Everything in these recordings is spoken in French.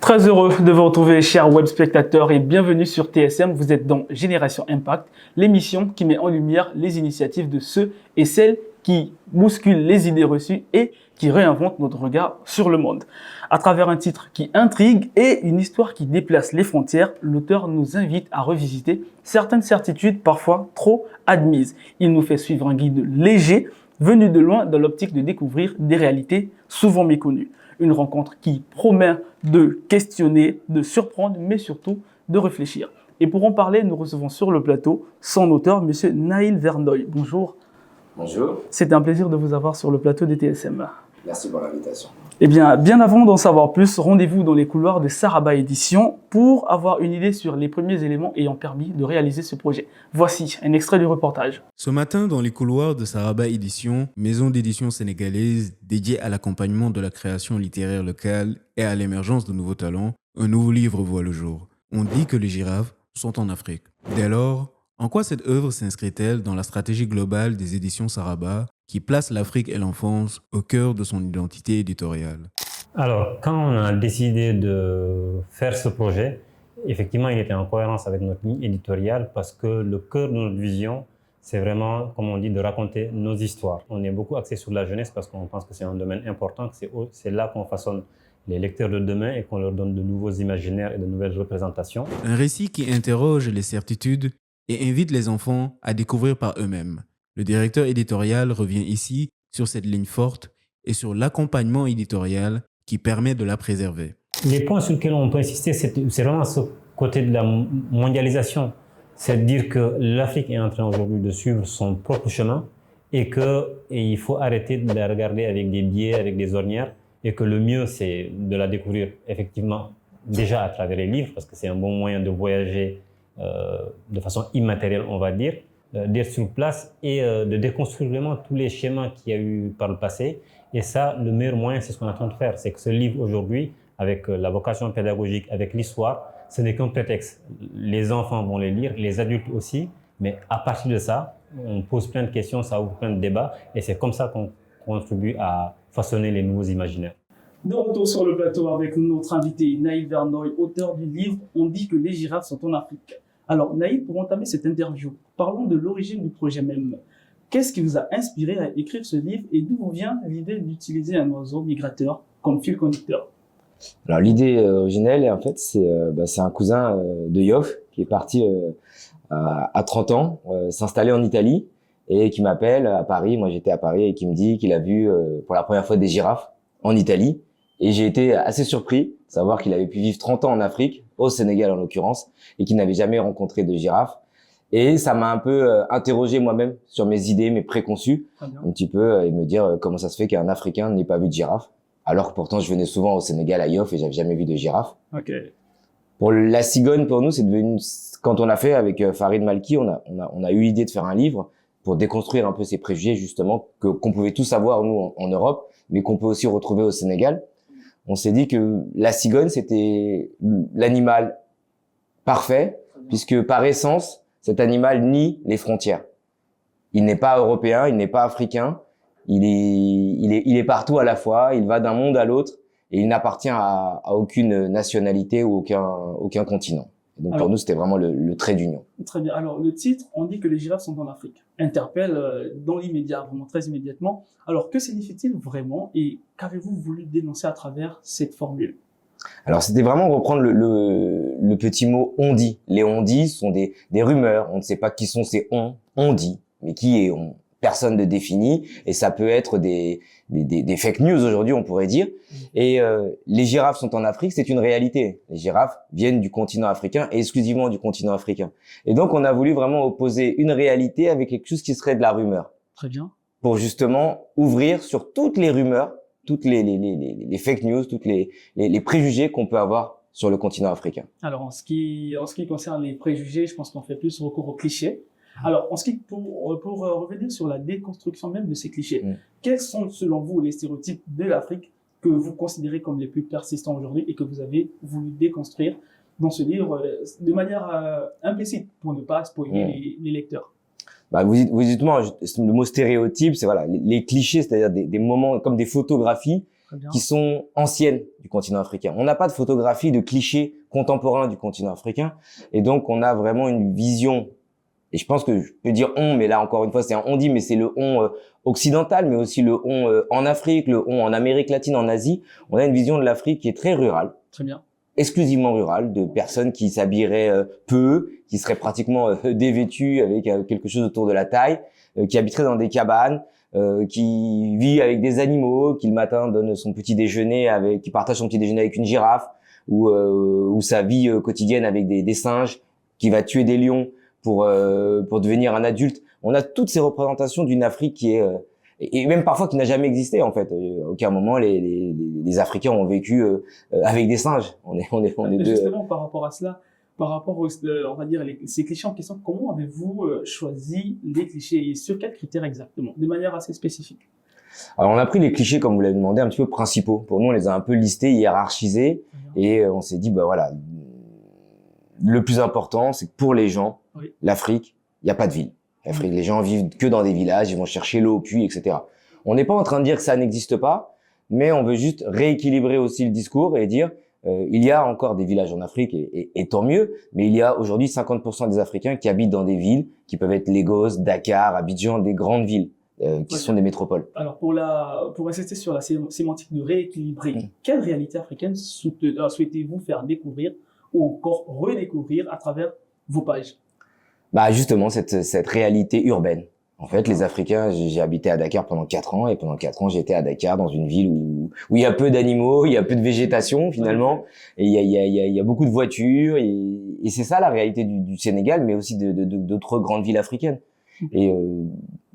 Très heureux de vous retrouver, chers web spectateurs, et bienvenue sur TSM. Vous êtes dans Génération Impact, l'émission qui met en lumière les initiatives de ceux et celles qui bousculent les idées reçues et qui réinventent notre regard sur le monde. À travers un titre qui intrigue et une histoire qui déplace les frontières, l'auteur nous invite à revisiter certaines certitudes parfois trop admises. Il nous fait suivre un guide léger, venu de loin dans l'optique de découvrir des réalités souvent méconnues. Une rencontre qui promet de questionner, de surprendre, mais surtout de réfléchir. Et pour en parler, nous recevons sur le plateau son auteur, M. Naïl Verneuil. Bonjour. Bonjour. C'est un plaisir de vous avoir sur le plateau des TSM. Merci pour l'invitation. Eh bien avant d'en savoir plus, rendez-vous dans les couloirs de Saraba Édition pour avoir une idée sur les premiers éléments ayant permis de réaliser ce projet. Voici un extrait du reportage. Ce matin, dans les couloirs de Saraba Édition, maison d'édition sénégalaise dédiée à l'accompagnement de la création littéraire locale et à l'émergence de nouveaux talents, un nouveau livre voit le jour. On dit que les girafes sont en Afrique. Dès lors, en quoi cette œuvre s'inscrit-elle dans la stratégie globale des éditions Saraba qui place l'Afrique et l'enfance au cœur de son identité éditoriale? Alors, quand on a décidé de faire ce projet, effectivement, il était en cohérence avec notre ligne éditoriale parce que le cœur de notre vision, c'est vraiment, comme on dit, de raconter nos histoires. On est beaucoup axé sur la jeunesse parce qu'on pense que c'est un domaine important, que c'est là qu'on façonne les lecteurs de demain et qu'on leur donne de nouveaux imaginaires et de nouvelles représentations. Un récit qui interroge les certitudes et invite les enfants à découvrir par eux-mêmes. Le directeur éditorial revient ici sur cette ligne forte et sur l'accompagnement éditorial qui permet de la préserver. Les points sur lesquels on peut insister, c'est vraiment ce côté de la mondialisation. C'est de dire que l'Afrique est en train aujourd'hui de suivre son propre chemin et qu'il faut arrêter de la regarder avec des biais, avec des ornières, et que le mieux, c'est de la découvrir effectivement déjà à travers les livres, parce que c'est un bon moyen de voyager de façon immatérielle, on va dire, d'être sur place et de déconstruire vraiment tous les schémas qu'il y a eu par le passé. Et ça, le meilleur moyen, c'est ce qu'on est en train de faire. C'est que ce livre aujourd'hui, avec la vocation pédagogique, avec l'histoire, ce n'est qu'un prétexte. Les enfants vont les lire, les adultes aussi, mais à partir de ça, on pose plein de questions, ça ouvre plein de débats, et c'est comme ça qu'on contribue à façonner les nouveaux imaginaires. De retour sur le plateau avec notre invité Naïl Verneuil, auteur du livre « On dit que les girafes sont en Afrique ». Alors Naïl, pour entamer cette interview, parlons de l'origine du projet même. Qu'est-ce qui vous a inspiré à écrire ce livre et d'où vous vient l'idée d'utiliser un oiseau migrateur comme fil conducteur? Alors l'idée originelle, en fait, c'est un cousin de Yoff qui est parti à 30 ans s'installer en Italie et qui m'appelle à Paris. Moi, j'étais à Paris et qui me dit qu'il a vu pour la première fois des girafes en Italie. Et j'ai été assez surpris de savoir qu'il avait pu vivre 30 ans en Afrique, au Sénégal en l'occurrence, et qu'il n'avait jamais rencontré de girafes. Et ça m'a un peu interrogé moi-même sur mes idées, mes préconçus, un petit peu, et me dire comment ça se fait qu'un Africain n'ait pas vu de girafe, alors que pourtant je venais souvent au Sénégal à Yoff et j'avais jamais vu de girafe. Okay. Pour la cigogne, pour nous, c'est devenu, quand on a fait avec Farid Malki, on a eu l'idée de faire un livre pour déconstruire un peu ces préjugés justement qu'on pouvait tous avoir nous en Europe, mais qu'on peut aussi retrouver au Sénégal. On s'est dit que la cigogne, c'était l'animal parfait, puisque par essence, cet animal nie les frontières. Il n'est pas européen, il n'est pas africain, il est partout à la fois, il va d'un monde à l'autre, et il n'appartient à aucune nationalité ou aucun continent. Et donc pour nous, c'était vraiment le trait d'union. Très bien. Alors le titre, on dit que les girafes sont en Afrique, interpelle dans l'immédiat, vraiment très immédiatement. Alors que signifie-t-il vraiment et qu'avez-vous voulu dénoncer à travers cette formule? Alors c'était vraiment reprendre le petit mot on dit. Les on dit sont des rumeurs, on ne sait pas qui sont ces on dit, mais qui est on? Personne ne définit, et ça peut être des fake news aujourd'hui, on pourrait dire. Et les girafes sont en Afrique, c'est une réalité. Les girafes viennent du continent africain et exclusivement du continent africain. Et donc on a voulu vraiment opposer une réalité avec quelque chose qui serait de la rumeur. Très bien. Pour justement ouvrir sur toutes les rumeurs, toutes les fake news, toutes les préjugés qu'on peut avoir sur le continent africain. Alors en ce qui concerne les préjugés, je pense qu'on fait plus recours aux clichés. Alors, pour revenir sur la déconstruction même de ces clichés, quels sont selon vous les stéréotypes de l'Afrique que vous considérez comme les plus persistants aujourd'hui et que vous avez voulu déconstruire dans ce livre de manière implicite pour ne pas spoiler les lecteurs? Vous dites moi, le mot stéréotype, c'est voilà les clichés, c'est-à-dire des moments comme des photographies Très bien. qui sont anciennes du continent africain. On n'a pas de photographie de clichés contemporains du continent africain. Et donc, on a vraiment une vision. Et je pense que je peux dire on, mais là, encore une fois, c'est un on dit, mais c'est le on occidental, mais aussi le on en Afrique, le on en Amérique latine, en Asie. On a une vision de l'Afrique qui est très rurale. Très bien. Exclusivement rurale, de personnes qui s'habilleraient peu, qui seraient pratiquement dévêtues avec quelque chose autour de la taille, qui habiteraient dans des cabanes, qui vit avec des animaux, qui le matin donne son petit déjeuner qui partage son petit déjeuner avec une girafe, ou sa vie quotidienne avec des singes, qui va tuer des lions pour devenir un adulte. On a toutes ces représentations d'une Afrique qui est et même parfois qui n'a jamais existé en fait. À aucun moment les Africains ont vécu avec des singes. On est deux. Justement, par rapport à cela, par rapport on va dire ces clichés en question, comment avez-vous choisi les clichés et sur quels critères exactement, de manière assez spécifique? Alors on a pris les clichés comme vous l'avez demandé, un petit peu principaux. Pour nous, on les a un peu listés, hiérarchisés, et on s'est dit bah voilà, le plus important, c'est que pour les gens, oui, l'Afrique, il y a pas de ville. L'Afrique, les gens vivent que dans des villages, ils vont chercher l'eau au puits, etc. On n'est pas en train de dire que ça n'existe pas, mais on veut juste rééquilibrer aussi le discours et dire il y a encore des villages en Afrique et tant mieux, mais il y a aujourd'hui 50% des Africains qui habitent dans des villes qui peuvent être Lagos, Dakar, Abidjan, des grandes villes qui sont des métropoles. Alors pour insister sur la sémantique de rééquilibrer, quelle réalité africaine souhaitez-vous faire découvrir ou encore redécouvrir à travers vos pages? Bah justement cette réalité urbaine. En fait, les Africains, j'ai habité à Dakar pendant 4 ans et pendant 4 ans, j'étais à Dakar dans une ville où il y a peu d'animaux, il y a peu de végétation finalement, et il y a beaucoup de voitures et c'est ça la réalité du Sénégal, mais aussi d'autres grandes villes africaines. Et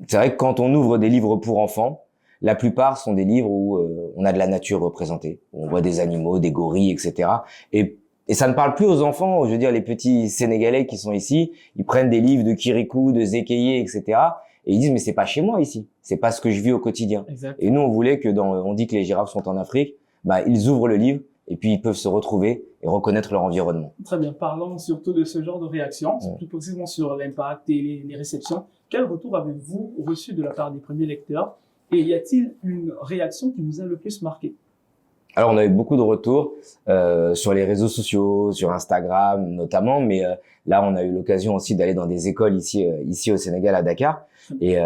c'est vrai que quand on ouvre des livres pour enfants, la plupart sont des livres où on a de la nature représentée, où on voit des animaux, des gorilles, etc. Et ça ne parle plus aux enfants, je veux dire les petits Sénégalais qui sont ici, ils prennent des livres de Kirikou, de Zekeye, etc. Et ils disent mais c'est pas chez moi ici, c'est pas ce que je vis au quotidien. Exact. Et nous on voulait que on dit que les girafes sont en Afrique, bah ils ouvrent le livre et puis ils peuvent se retrouver et reconnaître leur environnement. Très bien, parlons surtout de ce genre de réaction, plus précisément sur l'impact et les réceptions. Quel retour avez-vous reçu de la part des premiers lecteurs et y a-t-il une réaction qui vous a le plus marqué? Alors on a eu beaucoup de retours sur les réseaux sociaux, sur Instagram notamment, mais là on a eu l'occasion aussi d'aller dans des écoles ici au Sénégal à Dakar et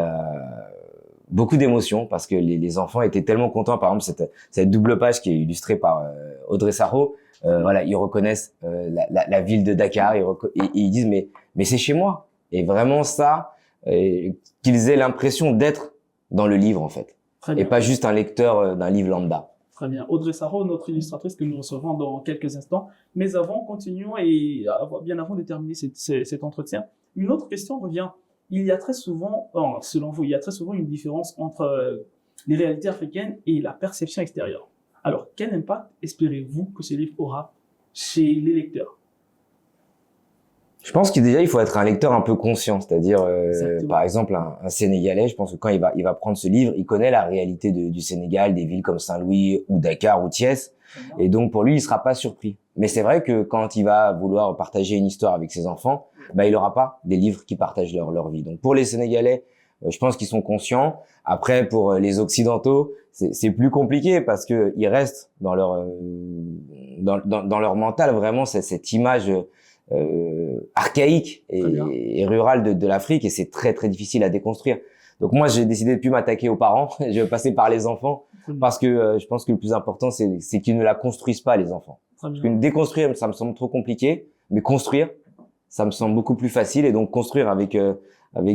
beaucoup d'émotions parce que les enfants étaient tellement contents. Par exemple cette double page qui est illustrée par Audrey Sarro, voilà, ils reconnaissent la ville de Dakar et ils disent mais c'est chez moi. Et vraiment ça, qu'ils aient l'impression d'être dans le livre en fait, et pas juste un lecteur d'un livre lambda. Très bien. Audrey Sarro, notre illustratrice que nous recevons dans quelques instants. Mais avant, continuons et bien avant de terminer cet entretien, une autre question revient. Il y a très souvent, selon vous, il y a très souvent une différence entre les réalités africaines et la perception extérieure. Alors, quel impact espérez-vous que ce livre aura chez les lecteurs? Je pense que déjà il faut être un lecteur un peu conscient, c'est-à-dire par exemple un Sénégalais, je pense que quand il va prendre ce livre, il connaît la réalité du Sénégal, des villes comme Saint-Louis ou Dakar ou Thiès, et donc pour lui il sera pas surpris. Mais c'est vrai que quand il va vouloir partager une histoire avec ses enfants, bah il aura pas des livres qui partagent leur vie. Donc pour les Sénégalais, je pense qu'ils sont conscients. Après pour les Occidentaux, c'est plus compliqué parce que ils restent dans leur mental vraiment cette image archaïque et rurale de l'Afrique, et c'est très très difficile à déconstruire. Donc moi j'ai décidé de plus m'attaquer aux parents, je vais passer par les enfants parce que je pense que le plus important c'est qu'ils ne la construisent pas les enfants. Parce que déconstruire ça me semble trop compliqué, mais construire ça me semble beaucoup plus facile, et donc construire avec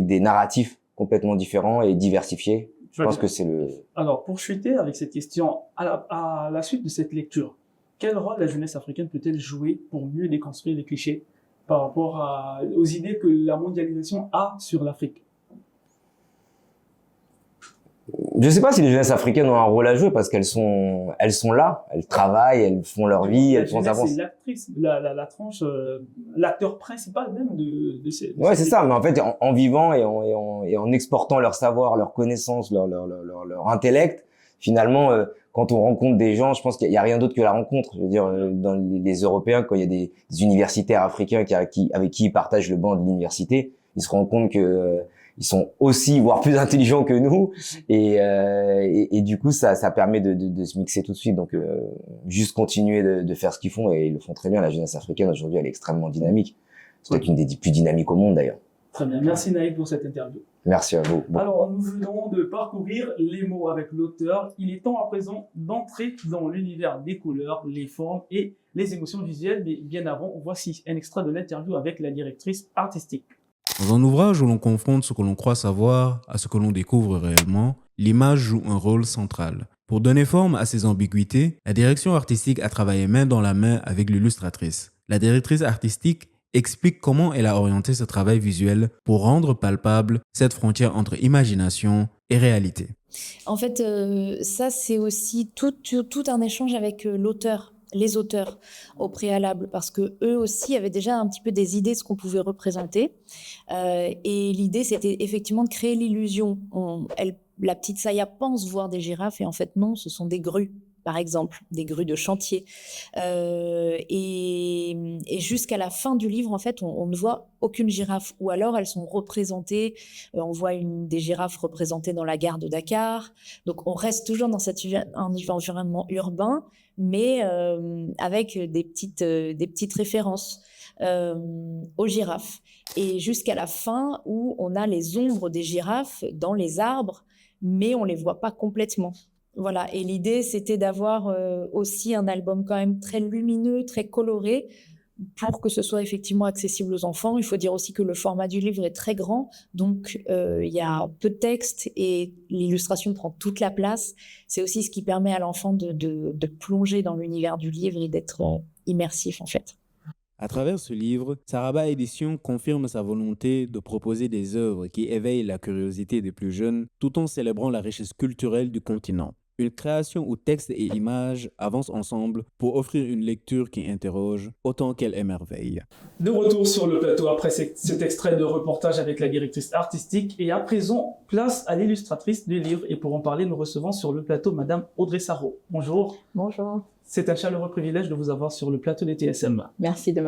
des narratifs complètement différents et diversifiés. Je pense que c'est le... Alors pour chuter avec cette question, à la suite de cette lecture, quel rôle la jeunesse africaine peut-elle jouer pour mieux déconstruire les clichés par rapport aux idées que la mondialisation a sur l'Afrique? Je sais pas si les jeunesses africaines ont un rôle à jouer parce qu'elles sont là, elles travaillent, elles font leur vie, elles font avancer. C'est l'actrice, la tranche, l'acteur principal même de ces. Ouais, c'est ça. Mais en fait, en vivant et en exportant leur savoir, leur connaissance, leur intellect, finalement, quand on rencontre des gens, je pense qu'il y a rien d'autre que la rencontre. Je veux dire, dans les Européens, quand il y a des universitaires africains avec qui ils partagent le banc de l'université, ils se rendent compte que ils sont aussi, voire plus intelligents que nous, et du coup, ça permet de se mixer tout de suite. Donc, juste continuer de faire ce qu'ils font, et ils le font très bien. La jeunesse africaine aujourd'hui, elle est extrêmement dynamique. C'est peut-être une des plus dynamiques au monde d'ailleurs. Très bien. Merci Naïd pour cette interview. Merci à vous. Bon. Alors, nous venons de parcourir les mots avec l'auteur. Il est temps à présent d'entrer dans l'univers des couleurs, les formes et les émotions visuelles. Mais bien avant, voici un extrait de l'interview avec la directrice artistique. Dans un ouvrage où l'on confronte ce que l'on croit savoir à ce que l'on découvre réellement, l'image joue un rôle central. Pour donner forme à ces ambiguïtés, la direction artistique a travaillé main dans la main avec l'illustratrice. La directrice artistique explique comment elle a orienté ce travail visuel pour rendre palpable cette frontière entre imagination et réalité. En fait, ça, c'est aussi tout un échange avec l'auteur, les auteurs au préalable, parce que eux aussi avaient déjà un petit peu des idées de ce qu'on pouvait représenter. Et l'idée, c'était effectivement de créer l'illusion. La petite Saya pense voir des girafes, et en fait, non, ce sont des grues. Par exemple, des grues de chantier. Et jusqu'à la fin du livre, en fait, on ne voit aucune girafe. Ou alors, elles sont représentées. On voit des girafes représentées dans la gare de Dakar. Donc, on reste toujours dans un environnement urbain, mais avec des petites références aux girafes. Et jusqu'à la fin, où on a les ombres des girafes dans les arbres, mais on ne les voit pas complètement. Voilà, et l'idée, c'était d'avoir aussi un album quand même très lumineux, très coloré, pour que ce soit effectivement accessible aux enfants. Il faut dire aussi que le format du livre est très grand, donc il y a peu de texte et l'illustration prend toute la place. C'est aussi ce qui permet à l'enfant de plonger dans l'univers du livre et d'être immersif en fait. À travers ce livre, Saraba Édition confirme sa volonté de proposer des œuvres qui éveillent la curiosité des plus jeunes tout en célébrant la richesse culturelle du continent. Une création où texte et images avancent ensemble pour offrir une lecture qui interroge autant qu'elle émerveille. De retour sur le plateau après cet extrait de reportage avec la directrice artistique. Et à présent, place à l'illustratrice du livre. Et pour en parler, nous recevons sur le plateau Madame Audrey Sarraut. Bonjour. Bonjour. C'est un chaleureux privilège de vous avoir sur le plateau des TSM. Merci de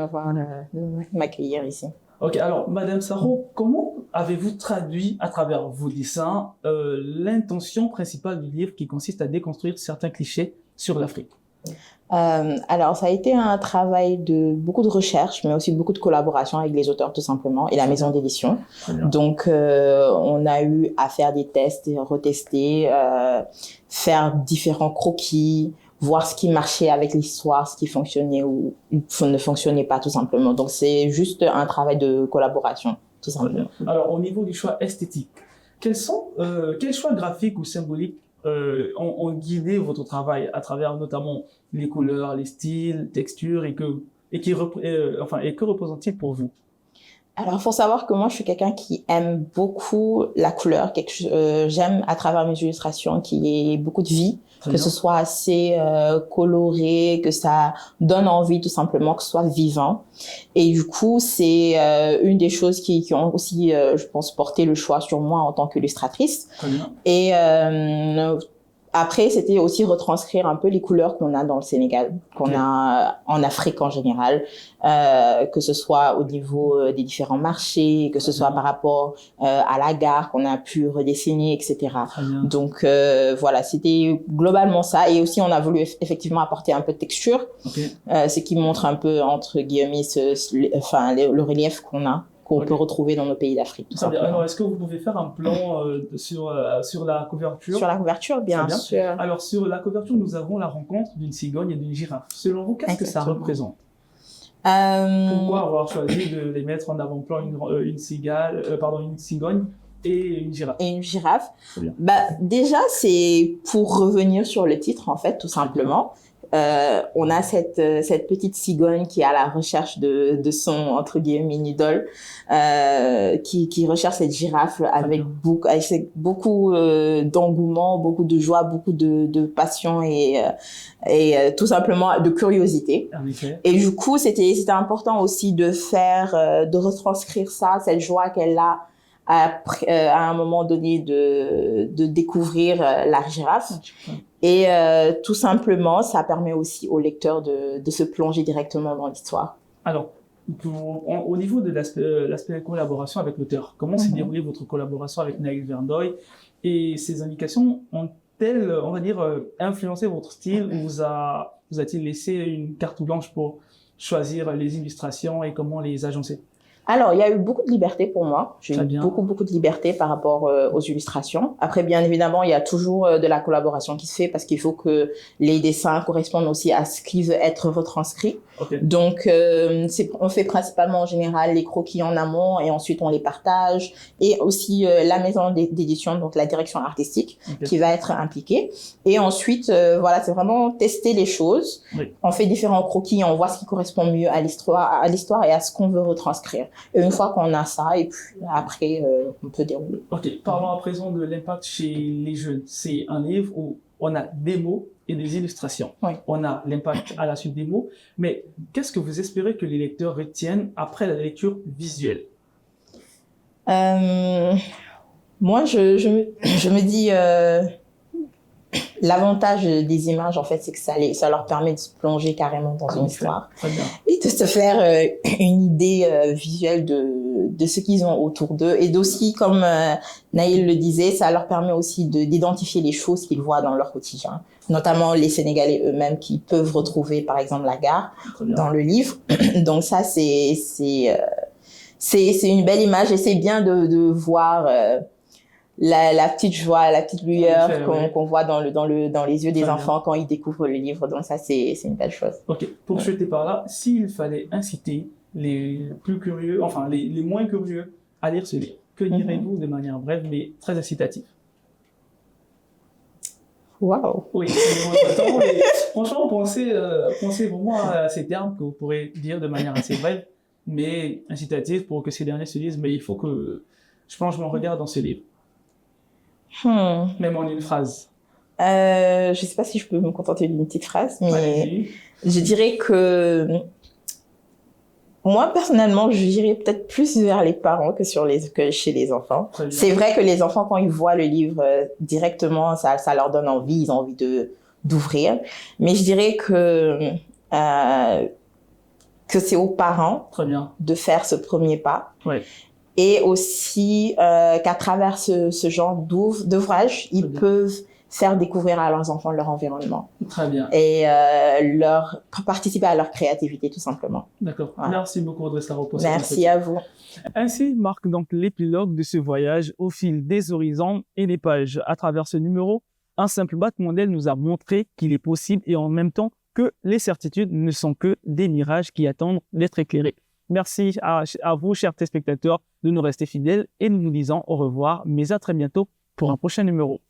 m'accueillir ici. Ok, alors Madame Sarraut, comment avez-vous traduit à travers vos dessins l'intention principale du livre qui consiste à déconstruire certains clichés sur l'Afrique? Alors, ça a été un travail de beaucoup de recherche, mais aussi beaucoup de collaboration avec les auteurs, tout simplement, et la maison d'édition. Donc, on a eu à faire des tests et retester, faire différents croquis, voir ce qui marchait avec l'histoire, ce qui fonctionnait ou ne fonctionnait pas, tout simplement. Donc, c'est juste un travail de collaboration, tout simplement. Alors, au niveau du choix esthétique, quels choix graphiques ou symboliques ont guidé votre travail à travers notamment les couleurs, les styles, textures et que représente-t-il pour vous? Alors, il faut savoir que moi, je suis quelqu'un qui aime beaucoup la couleur. J'aime, à travers mes illustrations, qu'il y ait beaucoup de vie, que ce soit assez coloré, que ça donne envie, tout simplement, que ce soit vivant. Et du coup, c'est une des choses qui ont aussi, je pense, porté le choix sur moi en tant qu'illustratrice. Et après, c'était aussi retranscrire un peu les couleurs qu'on a dans le Sénégal, qu'on a en Afrique en général, que ce soit au niveau des différents marchés, que ce soit par rapport à la gare qu'on a pu redessiner, etc. Donc voilà, c'était globalement ça. Et aussi, on a voulu effectivement apporter un peu de texture, ce qui montre un peu, entre guillemets, le relief qu'on peut retrouver dans nos pays d'Afrique. Alors, est-ce que vous pouvez faire un plan sur la couverture? Sur la couverture, bien sûr. Alors, sur la couverture, nous avons la rencontre d'une cigogne et d'une girafe. Selon vous, qu'est-ce que ça représente? Pourquoi avoir choisi de les mettre en avant-plan une cigogne et une girafe? Et une girafe. Déjà, c'est pour revenir sur le titre, en fait, tout simplement. On a cette petite cigogne qui est à la recherche de son, entre guillemets, idole, qui recherche cette girafe avec beaucoup d'engouement, beaucoup de joie, beaucoup de passion et tout simplement de curiosité. Et du coup, c'était important aussi de retranscrire ça, cette joie qu'elle a à un moment donné de découvrir la girafe. Et tout simplement, ça permet aussi au lecteur de se plonger directement dans l'histoire. Alors, Au niveau de l'aspect collaboration avec l'auteur, comment s'est déroulée votre collaboration avec Naïl Verdoy et ces indications ont-elles, on va dire, influencé votre style ou vous a-t-il laissé une carte blanche pour choisir les illustrations et comment les agencer? Alors, il y a eu beaucoup de liberté pour moi. J'ai Très eu bien. beaucoup de liberté par rapport aux illustrations. Après, bien évidemment, il y a toujours de la collaboration qui se fait parce qu'il faut que les dessins correspondent aussi à ce qui veut être retranscrit. Ok. Donc, on fait principalement en général les croquis en amont et ensuite on les partage. Et aussi la maison d'édition, donc la direction artistique, Ok. qui va être impliquée. Et ensuite, voilà, c'est vraiment tester les choses. Oui. On fait différents croquis, on voit ce qui correspond mieux à l'histoire et à ce qu'on veut retranscrire. Et une fois qu'on a ça, et puis après, on peut dérouler. Ok, parlons à présent de l'impact chez les jeunes. C'est un livre où on a des mots et des illustrations. Oui. On a l'impact à la suite des mots, mais qu'est-ce que vous espérez que les lecteurs retiennent après la lecture visuelle? Moi, je me dis, l'avantage des images, en fait, c'est que ça leur permet de se plonger carrément dans une histoire Très bien. et de se faire une idée visuelle de ce qu'ils ont autour d'eux. Et d'aussi, comme Naïl le disait, ça leur permet aussi d'identifier les choses qu'ils voient dans leur quotidien, notamment les Sénégalais eux-mêmes qui peuvent retrouver, par exemple, la gare Très bien. dans le livre. Donc ça, c'est une belle image et c'est bien de voir la petite joie, la petite lueur En effet, oui. qu'on voit dans les yeux des Très enfants quand ils découvrent le livre. Donc ça, c'est une belle chose. Ok, pour jeter par là, s'il fallait inciter les plus curieux, enfin les moins curieux à lire ce livre, que direz-vous de manière brève mais très incitative? Waouh. Oui, c'est votre temps, mais franchement, pensez vraiment à ces termes que vous pourrez dire de manière assez brève, mais incitative pour que ces derniers se disent, mais il faut que je plonge mon regard dans ce livre, même en une phrase. Je sais pas si je peux me contenter d'une petite phrase, mais Allez-y. je dirais que moi, personnellement, je dirais peut-être plus vers les parents que chez les enfants. Très bien. C'est vrai que les enfants, quand ils voient le livre directement, ça leur donne envie, ils ont envie d'ouvrir. Mais je dirais que c'est aux parents Très bien. de faire ce premier pas. Ouais. Et aussi qu'à travers ce genre d'ouvrage, ils peuvent faire découvrir à leurs enfants leur environnement Très bien. et participer à leur créativité, tout simplement. D'accord. Voilà. Merci beaucoup, Audrey Saro, pour cette Merci à vous. Ainsi marque donc l'épilogue de ce voyage au fil des horizons et des pages. À travers ce numéro, un simple battement d'aile nous a montré qu'il est possible et en même temps que les certitudes ne sont que des mirages qui attendent d'être éclairés. Merci à vous, chers téléspectateurs, de nous rester fidèles et nous vous disons au revoir, mais à très bientôt pour un prochain numéro.